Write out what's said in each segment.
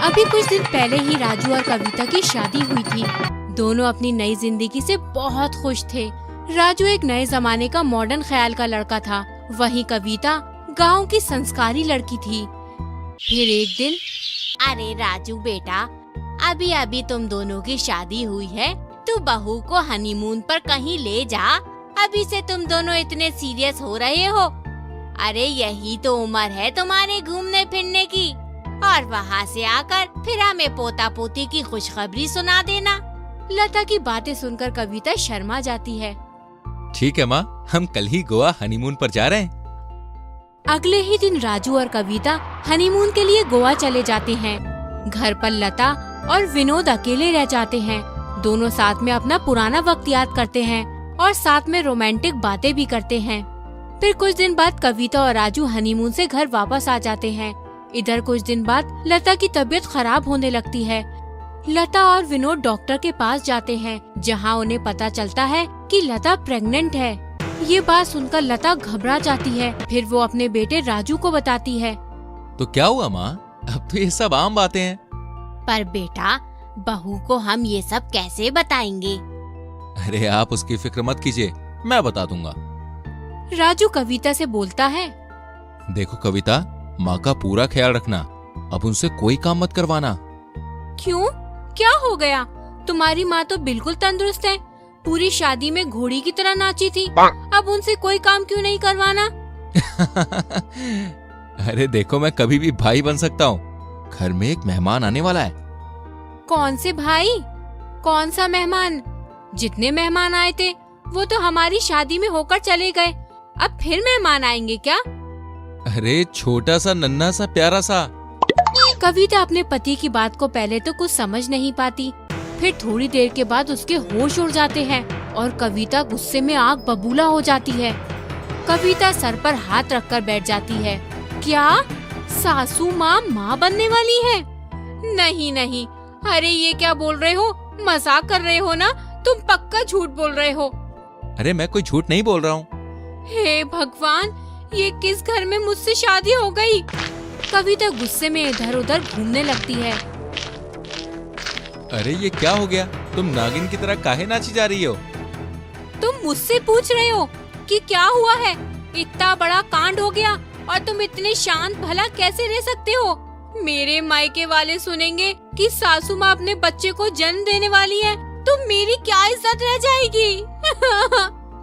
अभी कुछ दिन पहले ही राजू और कविता की शादी हुई थी। दोनों अपनी नई जिंदगी से बहुत खुश थे। राजू एक नए जमाने का मॉडर्न ख्याल का लड़का था, वहीं कविता गांव की संस्कारी लड़की थी। फिर एक दिन, अरे राजू बेटा, अभी अभी तुम दोनों की शादी हुई है, तू बहू को हनीमून पर कहीं ले जा। अभी से तुम दोनों इतने सीरियस हो रहे हो। अरे यही तो उम्र है तुम्हारे घूमने फिरने की, और वहाँ से आकर फिर हमें पोता पोती की खुशखबरी सुना देना। लता की बातें सुनकर कविता शर्मा जाती है। ठीक है माँ, हम कल ही गोवा हनीमून पर जा रहे हैं। अगले ही दिन राजू और कविता हनीमून के लिए गोवा चले जाते हैं। घर पर लता और विनोद अकेले रह जाते हैं। दोनों साथ में अपना पुराना वक्त याद करते हैं और साथ में रोमांटिक बातें भी करते हैं। फिर कुछ दिन बाद कविता और राजू हनीमून से घर वापस आ जाते हैं। इधर कुछ दिन बाद लता की तबीयत खराब होने लगती है। लता और विनोद डॉक्टर के पास जाते हैं, जहां उन्हें पता चलता है कि लता प्रेग्नेंट है। ये बात सुनकर लता घबरा जाती है। फिर वो अपने बेटे राजू को बताती है। तो क्या हुआ माँ, अब तो ये सब आम बातें हैं। पर बेटा, बहू को हम ये सब कैसे बताएंगे? अरे आप उसकी फिक्र मत कीजिए, मैं बता दूंगा। राजू कविता से बोलता है। देखो कविता, माँ का पूरा ख्याल रखना, अब उनसे कोई काम मत करवाना। क्यों, क्या हो गया? तुम्हारी माँ तो बिल्कुल तंदुरुस्त है, पूरी शादी में घोड़ी की तरह नाची थी। अब उनसे कोई काम क्यों नहीं करवाना? अरे देखो, मैं कभी भी भाई बन सकता हूँ। घर में एक मेहमान आने वाला है। कौन से भाई? कौन सा मेहमान? जितने मेहमान आए थे वो तो हमारी शादी में होकर चले गए, अब फिर मेहमान आएंगे क्या? अरे छोटा सा नन्हा सा प्यारा सा। कविता अपने पति की बात को पहले तो कुछ समझ नहीं पाती, फिर थोड़ी देर के बाद उसके होश उड़ जाते हैं और कविता गुस्से में आग बबूला हो जाती है। कविता सर पर हाथ रखकर बैठ जाती है। क्या सासू माँ बनने वाली है? नहीं नहीं, अरे ये क्या बोल रहे हो? मजाक कर रहे हो ना? तुम पक्का झूठ बोल रहे हो। अरे मैं कोई झूठ नहीं बोल रहा हूँ। हे भगवान, ये किस घर में मुझसे शादी हो गई? कविता गुस्से में इधर उधर घूमने लगती है। अरे ये क्या हो गया? तुम नागिन की तरह काहे नाची जा रही हो? तुम मुझसे पूछ रहे हो कि क्या हुआ है? इतना बड़ा कांड हो गया और तुम इतने शांत भला कैसे रह सकते हो? मेरे मायके वाले सुनेंगे कि सासू माँ अपने बच्चे को जन्म देने वाली है, तो मेरी क्या इज्जत रह जाएगी?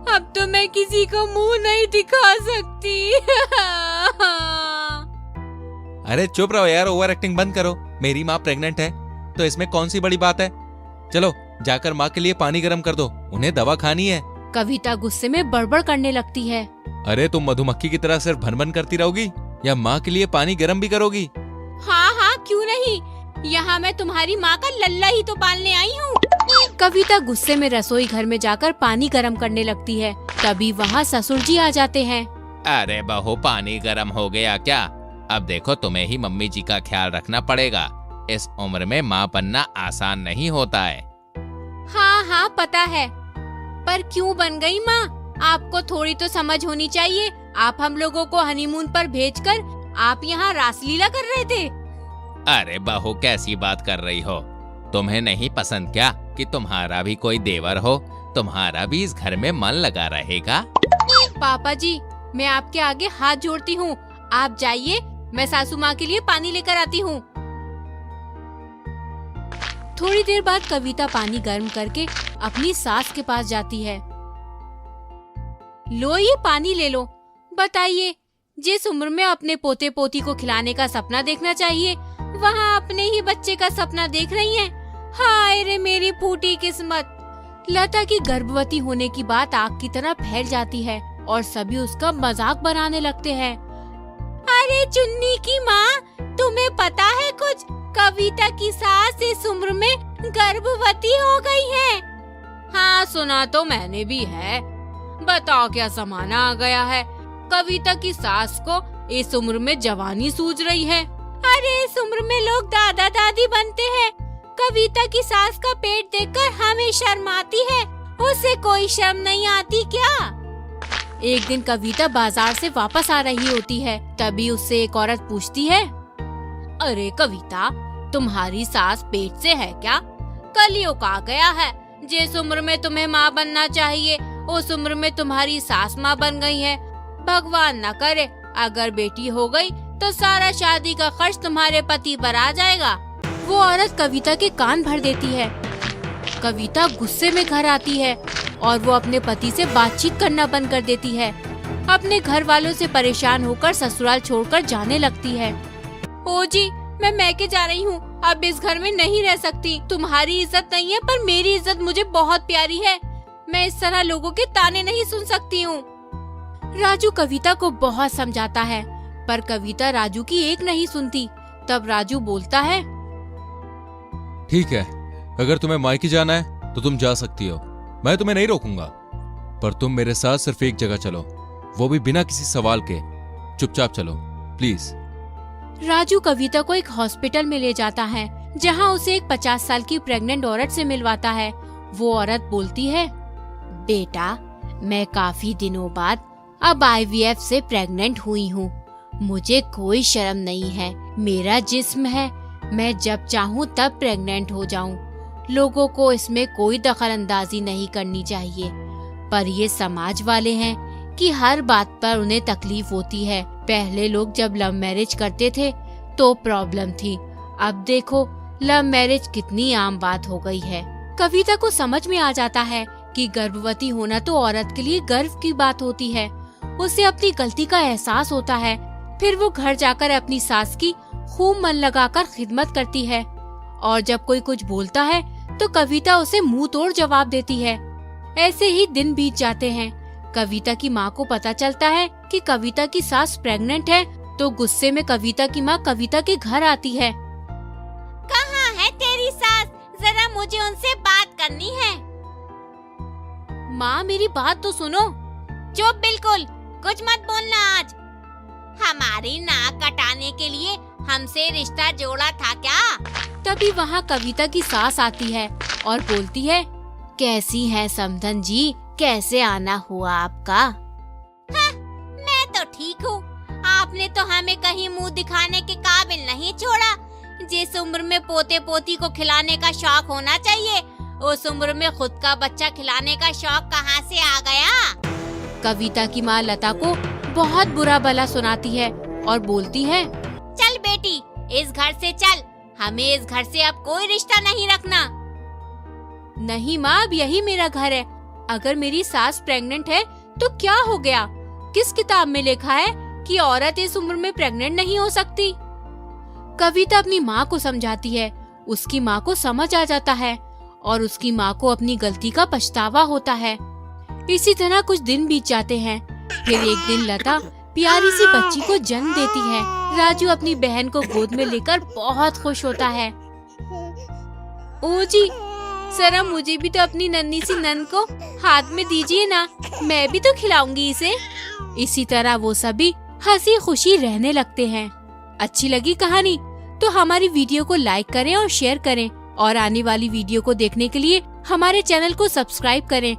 अब तो मैं किसी को मुंह नहीं दिखा सकती। अरे चुप रहो यार, ओवर एक्टिंग बंद करो। मेरी माँ प्रेग्नेंट है तो इसमें कौन सी बड़ी बात है? चलो जाकर माँ के लिए पानी गर्म कर दो, उन्हें दवा खानी है। कविता गुस्से में बड़बड़ करने लगती है। अरे तुम मधुमक्खी की तरह सिर्फ भन भन करती रहोगी या माँ के लिए पानी गर्म भी करोगी? हाँ हाँ, क्यों नहीं, यहाँ मैं तुम्हारी माँ का लल्ला ही तो पालने आई हूँ। कविता गुस्से में रसोई घर में जाकर पानी गर्म करने लगती है। तभी वहाँ ससुर जी आ जाते हैं। अरे बहू, पानी गर्म हो गया क्या? अब देखो, तुम्हें ही मम्मी जी का ख्याल रखना पड़ेगा। इस उम्र में माँ बनना आसान नहीं होता है। हाँ हाँ पता है, पर क्यों बन गई माँ? आपको थोड़ी तो समझ होनी चाहिए। आप हम लोगों को हनीमून पर भेजकर आप यहाँ रासलीला कर रहे थे। अरे बहू, कैसी बात कर रही हो? तुम्हें नहीं पसंद क्या कि तुम्हारा भी कोई देवर हो? तुम्हारा भी इस घर में मन लगा रहेगा। पापा जी, मैं आपके आगे हाथ जोड़ती हूँ, आप जाइए, मैं सासू माँ के लिए पानी लेकर आती हूँ। थोड़ी देर बाद कविता पानी गर्म करके अपनी सास के पास जाती है। लो ये पानी ले लो। बताइए, जिस उम्र में अपने पोते पोती को खिलाने का सपना देखना चाहिए, वहाँ अपने ही बच्चे का सपना देख रही हैं। हाय रे मेरी फूटी किस्मत। लता की गर्भवती होने की बात आग की तरह फैल जाती है और सभी उसका मजाक बनाने लगते हैं। अरे चुन्नी की माँ, तुम्हें पता है कुछ? कविता की सास इस उम्र में गर्भवती हो गई है। हाँ, सुना तो मैंने भी है। बताओ क्या जमाना आ गया है? कविता की सास को इस उम्र में जवानी सूझ रही है। अरे इस उम्र में लोग दादा दादी बनते हैं। कविता की सास का पेट देखकर हमें शर्म आती है, उसे कोई शर्म नहीं आती क्या? एक दिन कविता बाजार से वापस आ रही होती है, तभी उससे एक औरत पूछती है। अरे कविता, तुम्हारी सास पेट से है क्या? कलयुग आ गया है। जिस उम्र में तुम्हें माँ बनना चाहिए उस उम्र में तुम्हारी सास माँ बन गई है। भगवान न करे अगर बेटी हो गई तो सारा शादी का खर्च तुम्हारे पति पर आ जाएगा। वो औरत कविता के कान भर देती है। कविता गुस्से में घर आती है और वो अपने पति से बातचीत करना बंद कर देती है। अपने घर वालों से परेशान होकर ससुराल छोड़कर जाने लगती है। ओ जी, मैं मैके जा रही हूँ, अब इस घर में नहीं रह सकती। तुम्हारी इज्जत नहीं है पर मेरी इज्जत मुझे बहुत प्यारी है। मैं इस तरह लोगों के ताने नहीं सुन सकती हूँ। राजू कविता को बहुत समझाता है पर कविता राजू की एक नहीं सुनती। तब राजू बोलता है, ठीक है, अगर तुम्हें मायके जाना है तो तुम जा सकती हो, मैं तुम्हें नहीं रोकूंगा। पर तुम मेरे साथ सिर्फ एक जगह चलो, वो भी बिना किसी सवाल के। चुपचाप चलो प्लीज। राजू कविता को एक हॉस्पिटल में ले जाता है जहां उसे एक 50 साल की प्रेग्नेंट औरत से मिलवाता है। वो औरत बोलती है, बेटा, मैं काफी दिनों बाद अब IVF से प्रेग्नेंट हुई हूँ। मुझे कोई शर्म नहीं है। मेरा जिस्म है, मैं जब चाहूँ तब प्रेग्नेंट हो जाऊँ। लोगों को इसमें कोई दखल अंदाजी नहीं करनी चाहिए। पर ये समाज वाले हैं कि हर बात पर उन्हें तकलीफ होती है। पहले लोग जब लव मैरिज करते थे तो प्रॉब्लम थी, अब देखो लव मैरिज कितनी आम बात हो गई है। कविता को समझ में आ जाता है कि गर्भवती होना तो औरत के लिए गर्व की बात होती है। उसे अपनी गलती का एहसास होता है। फिर वो घर जाकर अपनी सास की खूब मन लगाकर खिदमत करती है और जब कोई कुछ बोलता है तो कविता उसे मुंह तोड़ जवाब देती है। ऐसे ही दिन बीत जाते हैं। कविता की माँ को पता चलता है कि कविता की सास प्रेग्नेंट है तो गुस्से में कविता की माँ कविता के घर आती है। कहाँ है तेरी सास? जरा मुझे उनसे बात करनी है। माँ, मेरी बात तो सुनो। चुप, बिल्कुल कुछ मत बोलना। आज हमारी नाक कटाने के लिए हमसे रिश्ता जोड़ा था क्या? तभी वहाँ कविता की सास आती है और बोलती है, कैसी है समधन जी, कैसे आना हुआ आपका? हाँ, मैं तो ठीक हूँ। आपने तो हमें कहीं मुंह दिखाने के काबिल नहीं छोड़ा। जिस उम्र में पोते पोती को खिलाने का शौक होना चाहिए उस उम्र में खुद का बच्चा खिलाने का शौक कहाँ से आ गया? कविता की माँ लता को बहुत बुरा भला सुनाती है और बोलती है, चल बेटी, इस घर से चल। हमें इस घर से अब कोई रिश्ता नहीं रखना। नहीं माँ, अब यही मेरा घर है। अगर मेरी सास प्रेग्नेंट है तो क्या हो गया? किस किताब में लिखा है कि औरत इस उम्र में प्रेग्नेंट नहीं हो सकती? कविता अपनी माँ को समझाती है। उसकी माँ को समझ आ जाता है और उसकी माँ को अपनी गलती का पछतावा होता है। इसी तरह कुछ दिन बीत जाते हैं। फिर एक दिन लता प्यारी सी बच्ची को जन्म देती है। राजू अपनी बहन को गोद में लेकर बहुत खुश होता है। ओ जी, जरा मुझे भी तो अपनी नन्ही सी नन को हाथ में दीजिए ना, मैं भी तो खिलाऊंगी इसे। इसी तरह वो सभी हंसी खुशी रहने लगते हैं। अच्छी लगी कहानी तो हमारी वीडियो को लाइक करें और शेयर करें और आने वाली वीडियो को देखने के लिए हमारे चैनल को सब्सक्राइब करें।